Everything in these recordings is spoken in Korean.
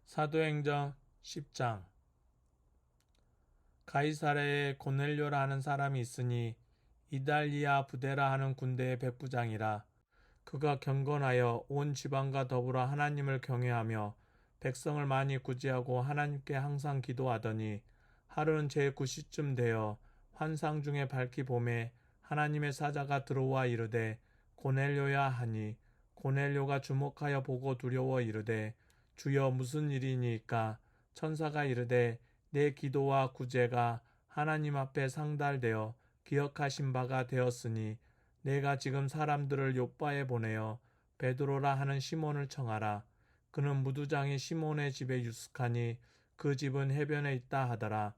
사도행전 10장. 가이사랴에 고넬료라 하는 사람이 있으니 이달리아 부대라 하는 군대의 백부장이라. 그가 경건하여 온 지방과 더불어 하나님을 경외하며 백성을 많이 구제하고 하나님께 항상 기도하더니, 하루는 제9시쯤 되어 환상 중에 밝히 보매 하나님의 사자가 들어와 이르되 고넬료야 하니, 고넬료가 주목하여 보고 두려워 이르되 주여 무슨 일이니까? 천사가 이르되 내 기도와 구제가 하나님 앞에 상달되어 기억하신 바가 되었으니 내가 지금 사람들을 요빠에 보내어 베드로라 하는 시몬을 청하라. 그는 무두장이 시몬의 집에 유숙하니 그 집은 해변에 있다 하더라.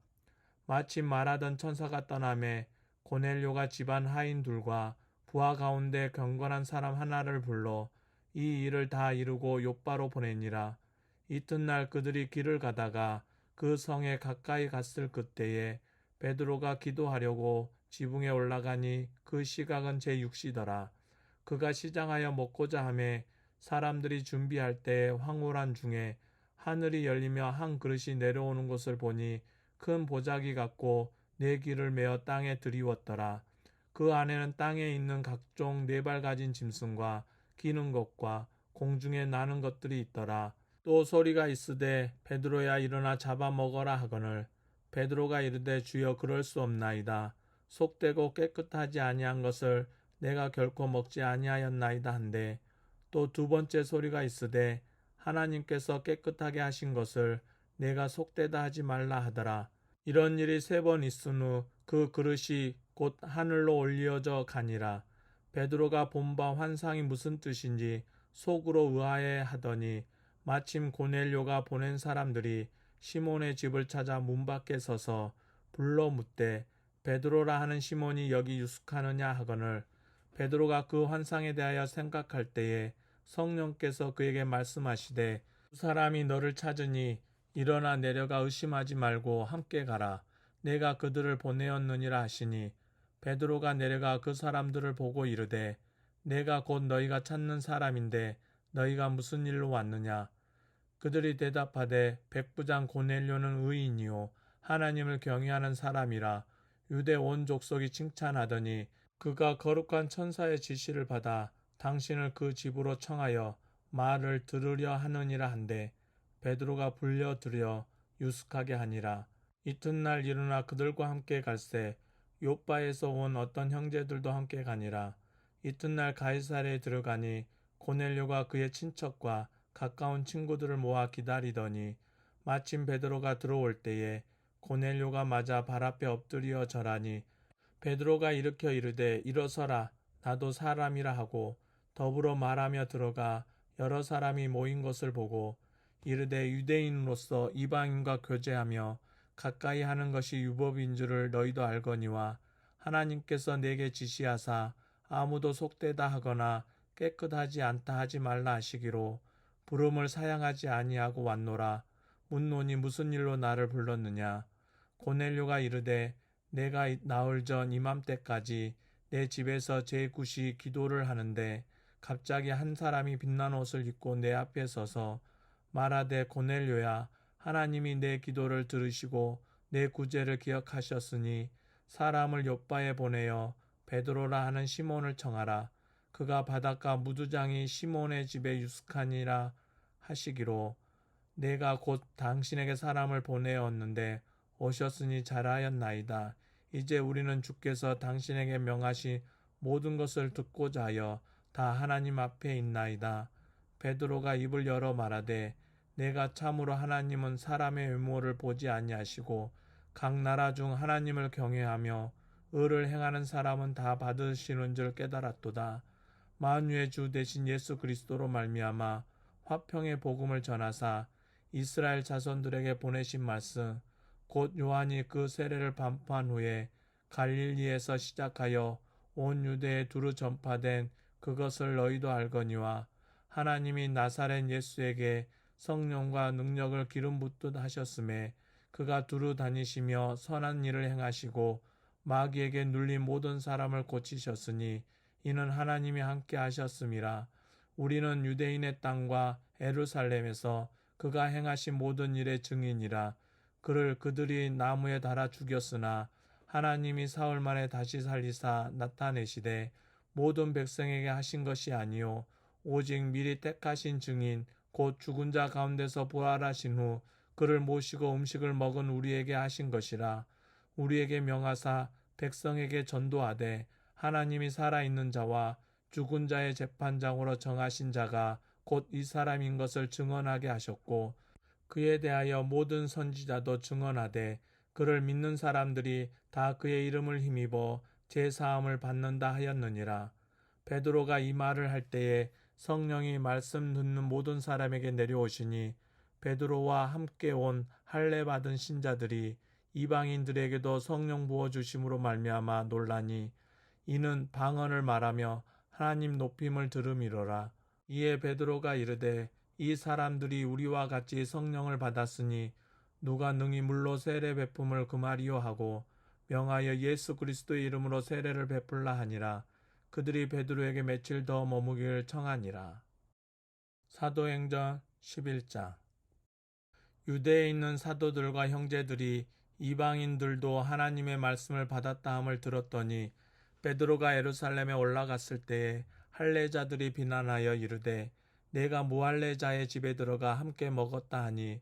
마침 말하던 천사가 떠나매 고넬료가 집안 하인 둘과 부하 가운데 경건한 사람 하나를 불러 이 일을 다 이루고 요빠로 보내니라. 이튿날 그들이 길을 가다가 그 성에 가까이 갔을 그때에 베드로가 기도하려고 지붕에 올라가니 그 시각은 제6시더라. 그가 시장하여 먹고자 하매 사람들이 준비할 때에 황홀한 중에 하늘이 열리며 한 그릇이 내려오는 것을 보니 큰 보자기 같고 네 길을 메어 땅에 들이웠더라. 그 안에는 땅에 있는 각종 네 발 가진 짐승과 기는 것과 공중에 나는 것들이 있더라. 또 소리가 있으되 베드로야 일어나 잡아먹어라 하거늘 베드로가 이르되 주여 그럴 수 없나이다. 속되고 깨끗하지 아니한 것을 내가 결코 먹지 아니하였나이다 한데, 또 두 번째 소리가 있으되 하나님께서 깨끗하게 하신 것을 내가 속되다 하지 말라 하더라. 이런 일이 3번 있은 후 그 그릇이 곧 하늘로 올려져 가니라. 베드로가 본 바 환상이 무슨 뜻인지 속으로 의아해 하더니 마침 고넬료가 보낸 사람들이 시몬의 집을 찾아 문 밖에 서서 불러 묻되 베드로라 하는 시몬이 여기 유숙하느냐 하거늘, 베드로가 그 환상에 대하여 생각할 때에 성령께서 그에게 말씀하시되 두 사람이 너를 찾으니 일어나 내려가 의심하지 말고 함께 가라. 내가 그들을 보내었느니라 하시니 베드로가 내려가 그 사람들을 보고 이르되 내가 곧 너희가 찾는 사람인데 너희가 무슨 일로 왔느냐? 그들이 대답하되 백부장 고넬료는 의인이요 하나님을 경외하는 사람이라 유대 온 족속이 칭찬하더니 그가 거룩한 천사의 지시를 받아 당신을 그 집으로 청하여 말을 들으려 하느니라 한데 베드로가 불려들여 유숙하게 하니라. 이튿날 일어나 그들과 함께 갈새 요빠에서 온 어떤 형제들도 함께 가니라. 이튿날 가이사랴에 들어가니 고넬료가 그의 친척과 가까운 친구들을 모아 기다리더니 마침 베드로가 들어올 때에 고넬료가 맞아 발 앞에 엎드려 절하니 베드로가 일으켜 이르되 일어서라 나도 사람이라 하고 더불어 말하며 들어가 여러 사람이 모인 것을 보고 이르되 유대인으로서 이방인과 교제하며 가까이 하는 것이 율법인 줄을 너희도 알거니와 하나님께서 내게 지시하사 아무도 속되다 하거나 깨끗하지 않다 하지 말라 하시기로 부름을 사양하지 아니하고 왔노라. 묻노니 무슨 일로 나를 불렀느냐? 고넬료가 이르되 내가 나흘 전 이맘때까지 내 집에서 제9시 기도를 하는데 갑자기 한 사람이 빛난 옷을 입고 내 앞에 서서 말하되 고넬료야 하나님이 내 기도를 들으시고 내 구제를 기억하셨으니 사람을 요빠에 보내어 베드로라 하는 시몬을 청하라. 그가 바닷가 무두장이 시몬의 집에 유숙하니라 하시기로 내가 곧 당신에게 사람을 보내었는데 오셨으니 잘하였나이다. 이제 우리는 주께서 당신에게 명하신 모든 것을 듣고자 하여 다 하나님 앞에 있나이다. 베드로가 입을 열어 말하되 내가 참으로 하나님은 사람의 외모를 보지 아니하시고 각 나라 중 하나님을 경외하며 의를 행하는 사람은 다 받으시는 줄 깨달았도다. 만유의 주 대신 예수 그리스도로 말미암아 화평의 복음을 전하사 이스라엘 자손들에게 보내신 말씀 곧 요한이 그 세례를 반포한 후에 갈릴리에서 시작하여 온 유대에 두루 전파된 그것을 너희도 알거니와 하나님이 나사렛 예수에게 성령과 능력을 기름 붓듯 하셨음에 그가 두루 다니시며 선한 일을 행하시고 마귀에게 눌린 모든 사람을 고치셨으니 이는 하나님이 함께 하셨음이라. 우리는 유대인의 땅과 예루살렘에서 그가 행하신 모든 일의 증인이라. 그를 그들이 나무에 달아 죽였으나 하나님이 사흘 만에 다시 살리사 나타내시되 모든 백성에게 하신 것이 아니요 오직 미리 택하신 증인 곧 죽은 자 가운데서 부활하신 후 그를 모시고 음식을 먹은 우리에게 하신 것이라. 우리에게 명하사 백성에게 전도하되 하나님이 살아있는 자와 죽은 자의 재판장으로 정하신 자가 곧 이 사람인 것을 증언하게 하셨고 그에 대하여 모든 선지자도 증언하되 그를 믿는 사람들이 다 그의 이름을 힘입어 제사함을 받는다 하였느니라. 베드로가 이 말을 할 때에 성령이 말씀 듣는 모든 사람에게 내려오시니 베드로와 함께 온 할례 받은 신자들이 이방인들에게도 성령 부어 주심으로 말미암아 놀라니 이는 방언을 말하며 하나님 높임을 들음이로라. 이에 베드로가 이르되 이 사람들이 우리와 같이 성령을 받았으니 누가 능히 물로 세례 베품을 금하리요 하고 명하여 예수 그리스도의 이름으로 세례를 베풀라 하니라. 그들이 베드로에게 며칠 더 머무기를 청하니라. 사도행전 11장. 유대에 있는 사도들과 형제들이 이방인들도 하나님의 말씀을 받았다 함을 들었더니 베드로가 예루살렘에 올라갔을 때에 할례자들이 비난하여 이르되 내가 무할례자의 집에 들어가 함께 먹었다 하니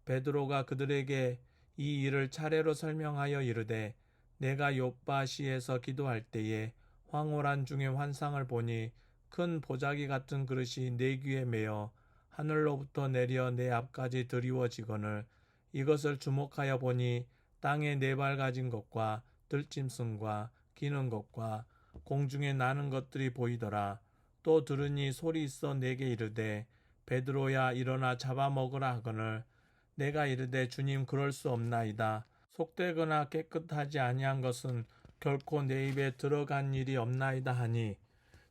베드로가 그들에게 이 일을 차례로 설명하여 이르되 내가 요빠시에서 기도할 때에 황홀한 중에 환상을 보니 큰 보자기 같은 그릇이 내 귀에 매어 하늘로부터 내려 내 앞까지 드리워지거늘 이것을 주목하여 보니 땅에 네 발 가진 것과 들짐승과 기는 것과 공중에 나는 것들이 보이더라. 또 들으니 소리 있어 내게 이르되 베드로야 일어나 잡아먹으라 하거늘 내가 이르되 주님 그럴 수 없나이다. 속되거나 깨끗하지 아니한 것은 결코 내 입에 들어간 일이 없나이다 하니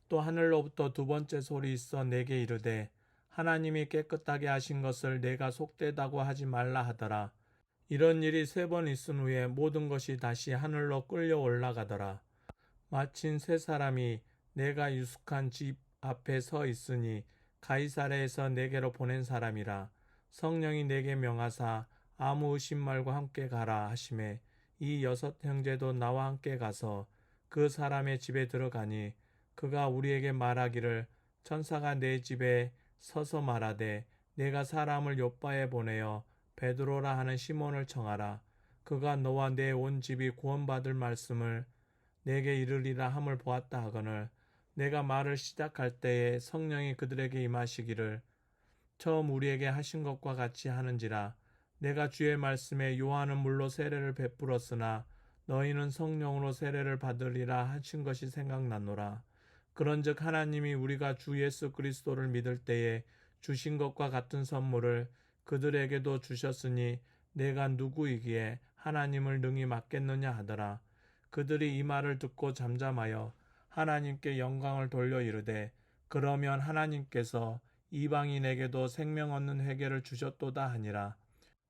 또 하늘로부터 두 번째 소리 있어 내게 이르되 하나님이 깨끗하게 하신 것을 내가 속되다고 하지 말라 하더라. 이런 일이 세 번 있은 후에 모든 것이 다시 하늘로 끌려 올라가더라. 마침 세 사람이 내가 유숙한 집 앞에 서 있으니 가이사랴에서 내게로 보낸 사람이라. 성령이 내게 명하사 아무 의심 말고 함께 가라 하시매 이 여섯 형제도 나와 함께 가서 그 사람의 집에 들어가니 그가 우리에게 말하기를 천사가 내 집에 서서 말하되 내가 사람을 요빠에 보내어 베드로라 하는 시몬을 청하라. 그가 너와 내 온 집이 구원받을 말씀을 내게 이르리라 함을 보았다 하거늘 내가 말을 시작할 때에 성령이 그들에게 임하시기를 처음 우리에게 하신 것과 같이 하는지라. 내가 주의 말씀에 요한은 물로 세례를 베풀었으나 너희는 성령으로 세례를 받으리라 하신 것이 생각나노라. 그런즉 하나님이 우리가 주 예수 그리스도를 믿을 때에 주신 것과 같은 선물을 그들에게도 주셨으니 내가 누구이기에 하나님을 능히 맡겠느냐 하더라. 그들이 이 말을 듣고 잠잠하여 하나님께 영광을 돌려 이르되 그러면 하나님께서 이방인에게도 생명 얻는 회개를 주셨도다 하니라.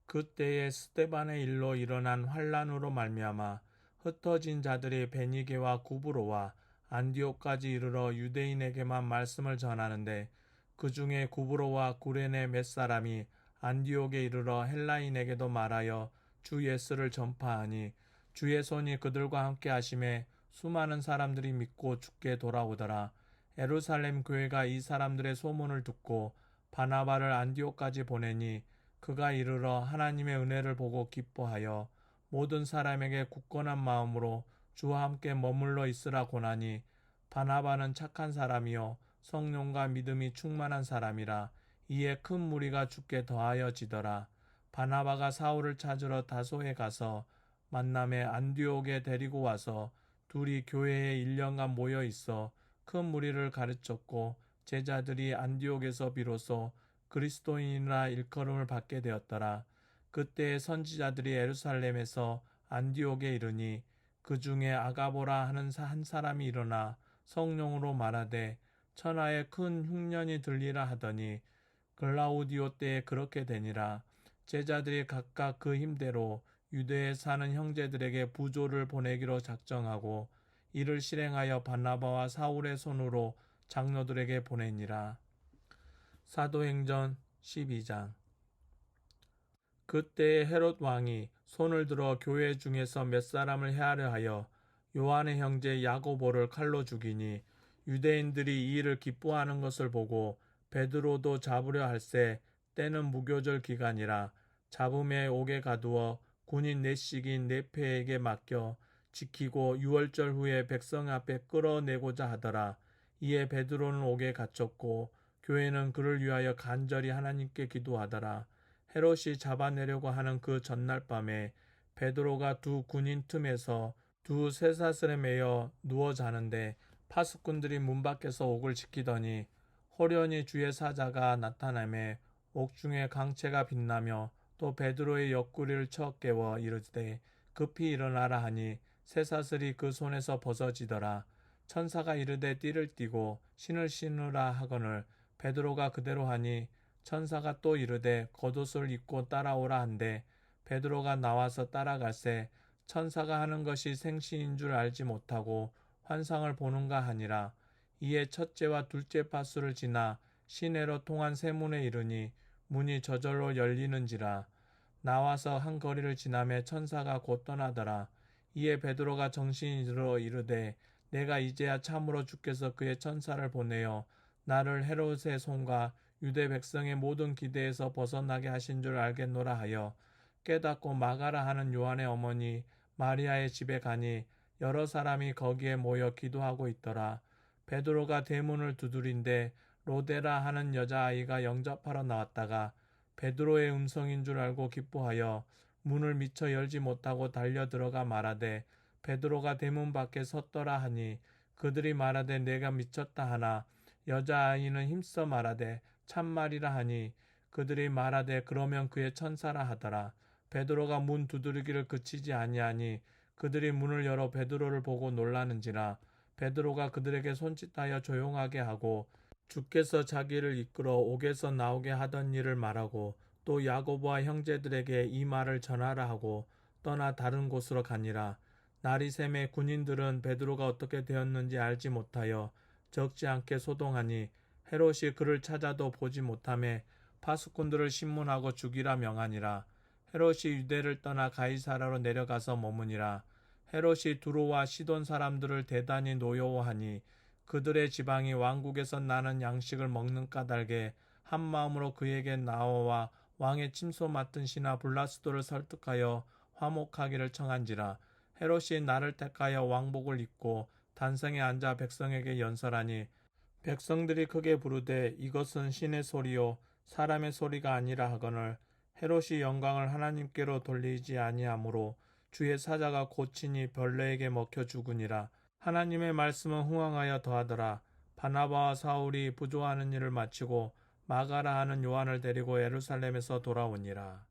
그때에 스데반의 일로 일어난 환란으로 말미암아 흩어진 자들이 베니게와 구브로와 안디옥까지 이르러 유대인에게만 말씀을 전하는데 그 중에 구브로와 구레네 몇 사람이 안디옥에 이르러 헬라인에게도 말하여 주 예수를 전파하니 주의 손이 그들과 함께 하심에 수많은 사람들이 믿고 주께 돌아오더라. 예루살렘 교회가 이 사람들의 소문을 듣고 바나바를 안디옥까지 보내니 그가 이르러 하나님의 은혜를 보고 기뻐하여 모든 사람에게 굳건한 마음으로 주와 함께 머물러 있으라 고나니 바나바는 착한 사람이요 성령과 믿음이 충만한 사람이라. 이에 큰 무리가 주께 더하여지더라. 바나바가 사울을 찾으러 다소에 가서 만남에 안디옥에 데리고 와서 둘이 교회에 1년간 모여 있어 큰 무리를 가르쳤고 제자들이 안디옥에서 비로소 그리스도인이라 일컬음을 받게 되었더라. 그때 선지자들이 예루살렘에서 안디옥에 이르니 그 중에 아가보라 하는 한 사람이 일어나 성령으로 말하되 천하에 큰 흉년이 들리라 하더니 글라우디오 때에 그렇게 되니라. 제자들이 각각 그 힘대로 유대에 사는 형제들에게 부조를 보내기로 작정하고 이를 실행하여 바나바와 사울의 손으로 장로들에게 보내니라. 사도행전 12장. 그때에 헤롯 왕이 손을 들어 교회 중에서 몇 사람을 해하려 하여 요한의 형제 야고보를 칼로 죽이니 유대인들이 이 일을 기뻐하는 것을 보고 베드로도 잡으려 할세 때는 무교절 기간이라 잡음에 옥에 가두어 군인 넷씩인 네페에게 맡겨 지키고 유월절 후에 백성 앞에 끌어내고자 하더라. 이에 베드로는 옥에 갇혔고 교회는 그를 위하여 간절히 하나님께 기도하더라. 헤롯이 잡아내려고 하는 그 전날 밤에 베드로가 두 군인 틈에서 두 쇠사슬에 매여 누워 자는데 파수꾼들이 문 밖에서 옥을 지키더니 호련히 주의 사자가 나타나매 옥중에 강채가 빛나며 또 베드로의 옆구리를 쳐 깨워 이르되 급히 일어나라 하니 쇠사슬이 그 손에서 벗어지더라. 천사가 이르되 띠를 띠고 신을 신으라 하거늘 베드로가 그대로 하니 천사가 또 이르되 겉옷을 입고 따라오라 한데 베드로가 나와서 따라갈새 천사가 하는 것이 생시인 줄 알지 못하고 환상을 보는가 하니라. 이에 첫째와 둘째 파수를 지나 시내로 통한 세문에 이르니 문이 저절로 열리는지라. 나와서 한 거리를 지나매 천사가 곧 떠나더라. 이에 베드로가 정신이 들어 이르되 내가 이제야 참으로 주께서 그의 천사를 보내어 나를 헤롯의 손과 유대 백성의 모든 기대에서 벗어나게 하신 줄 알겠노라 하여 깨닫고 마가라 하는 요한의 어머니 마리아의 집에 가니 여러 사람이 거기에 모여 기도하고 있더라. 베드로가 대문을 두드린데 로데라 하는 여자아이가 영접하러 나왔다가 베드로의 음성인 줄 알고 기뻐하여 문을 미처 열지 못하고 달려 들어가 말하되 베드로가 대문 밖에 섰더라 하니 그들이 말하되 내가 미쳤다 하나 여자아이는 힘써 말하되 참말이라 하니 그들이 말하되 그러면 그의 천사라 하더라. 베드로가 문 두드리기를 그치지 아니하니 그들이 문을 열어 베드로를 보고 놀라는지라. 베드로가 그들에게 손짓하여 조용하게 하고 주께서 자기를 이끌어 옥에서 나오게 하던 일을 말하고 또 야고보와 형제들에게 이 말을 전하라 하고 떠나 다른 곳으로 가니라. 날이 새매 군인들은 베드로가 어떻게 되었는지 알지 못하여 적지 않게 소동하니 헤롯이 그를 찾아도 보지 못하매 파수꾼들을 신문하고 죽이라 명하니라. 헤롯이 유대를 떠나 가이사라로 내려가서 머무니라. 헤롯이 두로와 시돈 사람들을 대단히 노여워하니 그들의 지방이 왕국에서 나는 양식을 먹는 까닭에 한 마음으로 그에게 나와 왕의 침소 맡은 신하 블라스도를 설득하여 화목하기를 청한지라. 헤롯이 나를 택하여 왕복을 입고 단성에 앉아 백성에게 연설하니 백성들이 크게 부르되 이것은 신의 소리요 사람의 소리가 아니라 하거늘 헤롯이 영광을 하나님께로 돌리지 아니하므로 주의 사자가 고치니 벌레에게 먹혀 죽으니라. 하나님의 말씀은 흥왕하여 더하더라. 바나바와 사울이 부조하는 일을 마치고 마가라 하는 요한을 데리고 예루살렘에서 돌아오니라.